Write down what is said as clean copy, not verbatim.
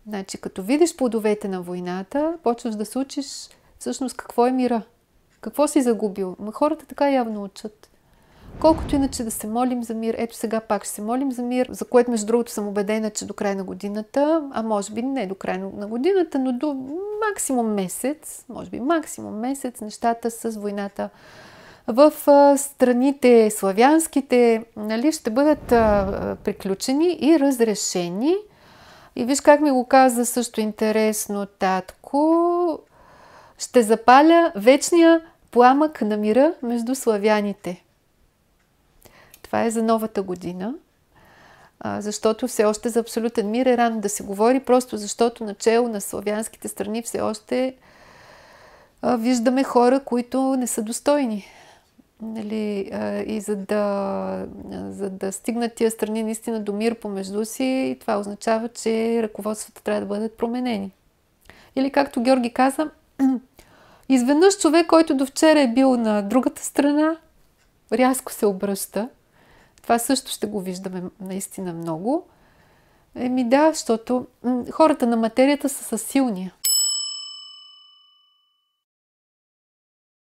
Значи, като видиш плодовете на войната, почваш да се учиш всъщност какво е мира. Какво си загубил? Хората така явно учат. Колкото иначе да се молим за мир, ето сега пак ще се молим за мир, за което между другото съм убедена, че до края на годината, а може би не до края на годината, но до максимум месец, може би максимум месец, нещата с войната в страните славянските, нали, ще бъдат приключени и разрешени. И виж как ми го каза също интересно татко. Ще запаля вечния пламък на мира между славяните. Това е за новата година, защото все още за абсолютен мир е рано да се говори, просто защото начело на славянските страни все още виждаме хора, които не са достойни. Нали, и за да стигнат тия страни наистина до мир помежду си, това означава, че ръководствата трябва да бъдат променени. Или както Георги каза, изведнъж човек, който до вчера е бил на другата страна, рязко се обръща. Това също ще го виждаме наистина много. Да, защото хората на материята са силни.